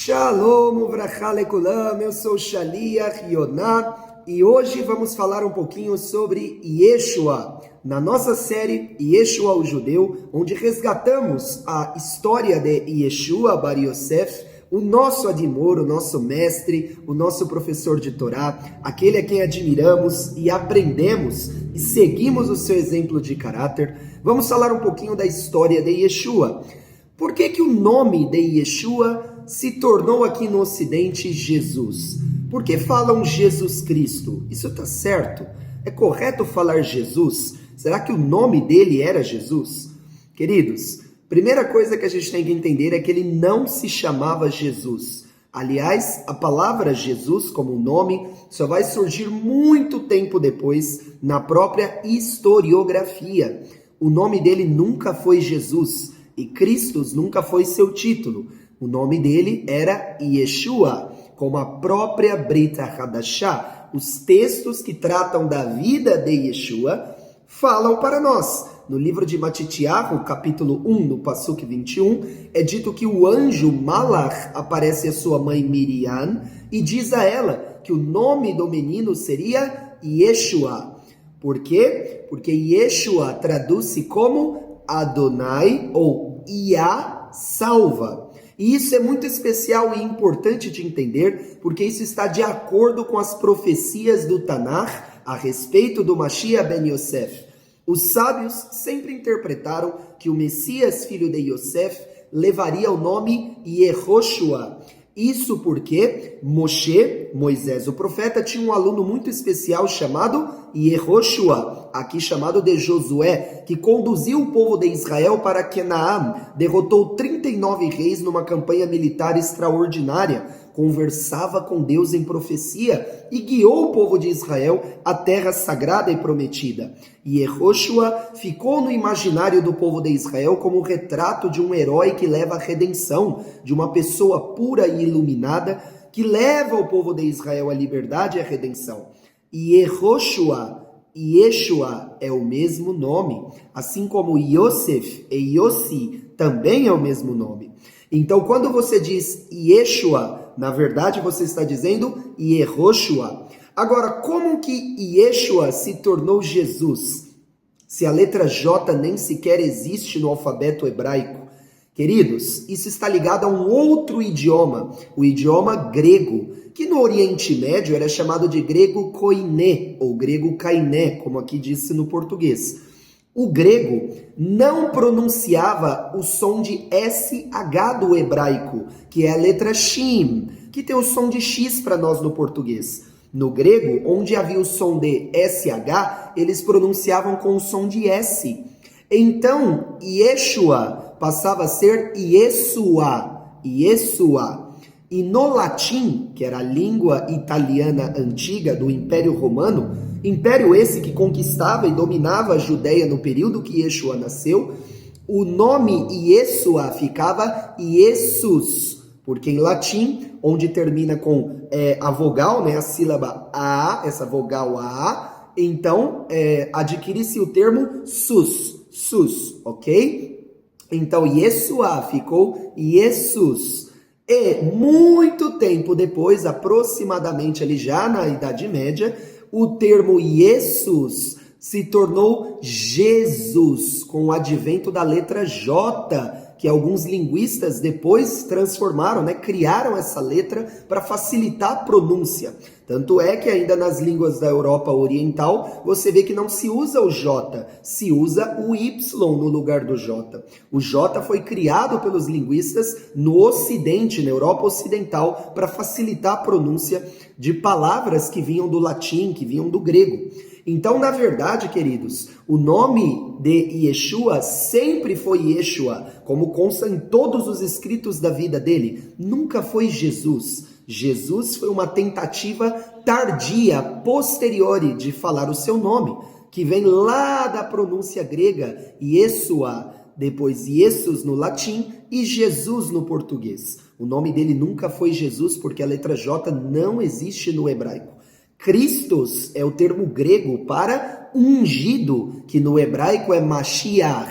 Shalom, Uvrachá Lekulam, eu sou Shaliach Yonah e hoje vamos falar um pouquinho sobre Yeshua, na nossa série Yeshua o Judeu, onde resgatamos a história de Yeshua Bar Yosef, o nosso Adimor, o nosso mestre, o nosso professor de Torá, aquele a quem admiramos e aprendemos e seguimos o seu exemplo de caráter. Vamos falar um pouquinho da história de Yeshua. Por que o nome de Yeshua se tornou aqui no Ocidente Jesus? Por que falam Jesus Cristo? Isso está certo? É correto falar Jesus? Será que o nome dele era Jesus? Queridos, primeira coisa que a gente tem que entender é que ele não se chamava Jesus. Aliás, a palavra Jesus como nome só vai surgir muito tempo depois na própria historiografia. O nome dele nunca foi Jesus e Cristo nunca foi seu título. O nome dele era Yeshua, como a própria Brit Hadashah. Os textos que tratam da vida de Yeshua falam para nós. No livro de Matityahu, capítulo 1, no Pasuk 21, é dito que o anjo Malach aparece à sua mãe Miriam e diz a ela que o nome do menino seria Yeshua. Por quê? Porque Yeshua traduz-se como Adonai ou Yah salva. E isso é muito especial e importante de entender, porque isso está de acordo com as profecias do Tanakh a respeito do Mashiach ben Yosef. Os sábios sempre interpretaram que o Messias, filho de Yosef, levaria o nome Yehoshua. Isso porque Moisés, o profeta, tinha um aluno muito especial chamado Yehoshua, aqui chamado de Josué, que conduziu o povo de Israel para Canaã, derrotou 39 reis numa campanha militar extraordinária, conversava com Deus em profecia e guiou o povo de Israel à terra sagrada e prometida. E Yehoshua ficou no imaginário do povo de Israel como o retrato de um herói que leva a redenção, de uma pessoa pura e iluminada que leva o povo de Israel à liberdade e à redenção. E Yehoshua, Yeshua é o mesmo nome, assim como Yosef e Yossi também é o mesmo nome. Então, quando você diz Yeshua, na verdade você está dizendo Yehoshua. Agora, como que Yeshua se tornou Jesus? Se a letra J nem sequer existe no alfabeto hebraico. Queridos, isso está ligado a um outro idioma, o idioma grego, que no Oriente Médio era chamado de grego koiné, ou grego kainé, como aqui disse no português. O grego não pronunciava o som de SH do hebraico, que é a letra Shin, que tem o som de X para nós no português. No grego, onde havia o som de SH, eles pronunciavam com o som de S. Então, Yeshua passava a ser Yeshua, Yeshua. E no latim, que era a língua italiana antiga do Império Romano, império esse que conquistava e dominava a Judéia no período que Yeshua nasceu, o nome Yeshua ficava Jesus, porque em latim, onde termina com a vogal, né, a sílaba A, essa vogal A, então adquire-se o termo sus, ok? Então Yeshua ficou Jesus. E muito tempo depois, aproximadamente ali já na Idade Média, o termo Jesus se tornou Jesus, com o advento da letra J, que alguns linguistas depois transformaram, criaram essa letra para facilitar a pronúncia. Tanto é que ainda nas línguas da Europa Oriental, você vê que não se usa o J, se usa o Y no lugar do J. O J foi criado pelos linguistas no Ocidente, na Europa Ocidental, para facilitar a pronúncia de palavras que vinham do latim, que vinham do grego. Então, na verdade, queridos, o nome de Yeshua sempre foi Yeshua, como consta em todos os escritos da vida dele. Nunca foi Jesus. Jesus foi uma tentativa tardia, posteriori, de falar o seu nome, que vem lá da pronúncia grega, Yeshua, depois Jesus no latim e Jesus no português. O nome dele nunca foi Jesus, porque a letra J não existe no hebraico. Christos é o termo grego para ungido, que no hebraico é Mashiach.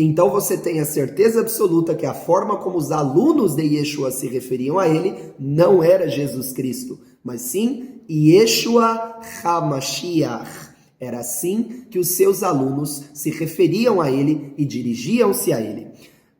Então você tem a certeza absoluta que a forma como os alunos de Yeshua se referiam a ele não era Jesus Cristo, mas sim Yeshua HaMashiach. Era assim que os seus alunos se referiam a ele e dirigiam-se a ele.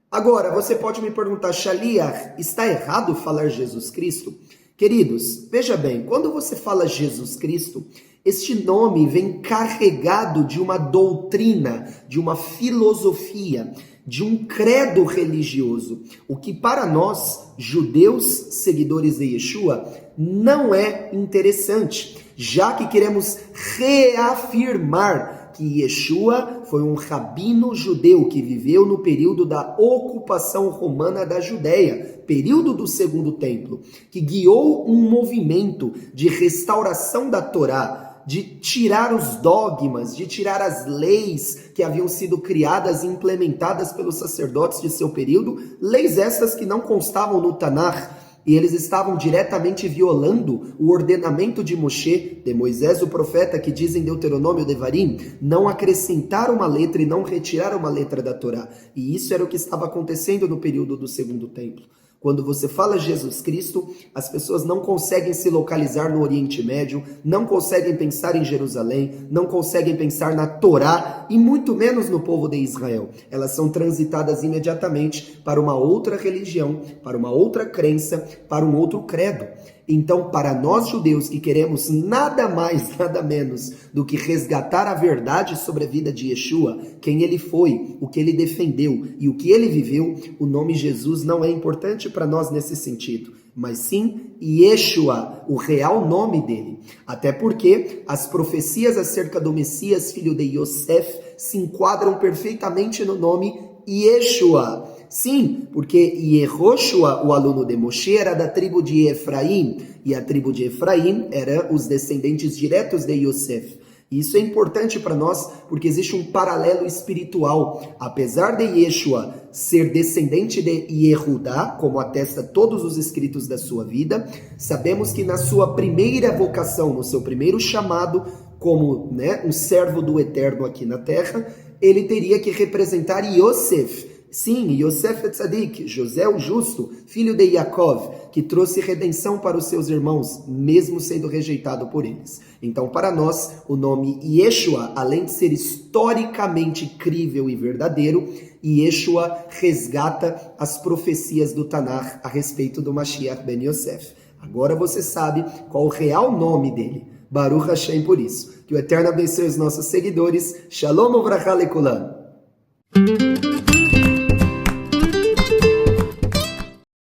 Agora, você pode me perguntar, Shaliach, está errado falar Jesus Cristo? Queridos, veja bem, quando você fala Jesus Cristo, este nome vem carregado de uma doutrina, de uma filosofia, de um credo religioso, o que para nós, judeus, seguidores de Yeshua, não é interessante, já que queremos reafirmar que Yeshua foi um rabino judeu que viveu no período da ocupação romana da Judéia, período do Segundo Templo, que guiou um movimento de restauração da Torá, de tirar os dogmas, de tirar as leis que haviam sido criadas e implementadas pelos sacerdotes de seu período, leis essas que não constavam no Tanakh, e eles estavam diretamente violando o ordenamento de Moshe, de Moisés, o profeta, que diz em Deuteronômio Devarim, não acrescentar uma letra e não retirar uma letra da Torá. E isso era o que estava acontecendo no período do Segundo Templo. Quando você fala Jesus Cristo, as pessoas não conseguem se localizar no Oriente Médio, não conseguem pensar em Jerusalém, não conseguem pensar na Torá e muito menos no povo de Israel. Elas são transitadas imediatamente para uma outra religião, para uma outra crença, para um outro credo. Então, para nós judeus que queremos nada mais, nada menos do que resgatar a verdade sobre a vida de Yeshua, quem ele foi, o que ele defendeu e o que ele viveu, o nome Jesus não é importante para nós nesse sentido, mas sim Yeshua, o real nome dele. Até porque as profecias acerca do Messias, filho de Yosef, se enquadram perfeitamente no nome Yeshua. Sim, porque Yehoshua, o aluno de Moshe, era da tribo de Efraim, e a tribo de Efraim era os descendentes diretos de Yosef. Isso é importante para nós, porque existe um paralelo espiritual. Apesar de Yeshua ser descendente de Yehudá, como atesta todos os escritos da sua vida, sabemos que na sua primeira vocação, no seu primeiro chamado, como um servo do Eterno aqui na terra, ele teria que representar Yosef. Sim, Yosef Tzadik, José o Justo, filho de Yaakov, que trouxe redenção para os seus irmãos, mesmo sendo rejeitado por eles. Então, para nós, o nome Yeshua, além de ser historicamente crível e verdadeiro, Yeshua resgata as profecias do Tanakh a respeito do Mashiach ben Yosef. Agora você sabe qual o real nome dele. Baruch Hashem por isso. Que o Eterno abençoe os nossos seguidores. Shalom uvracha lekulam.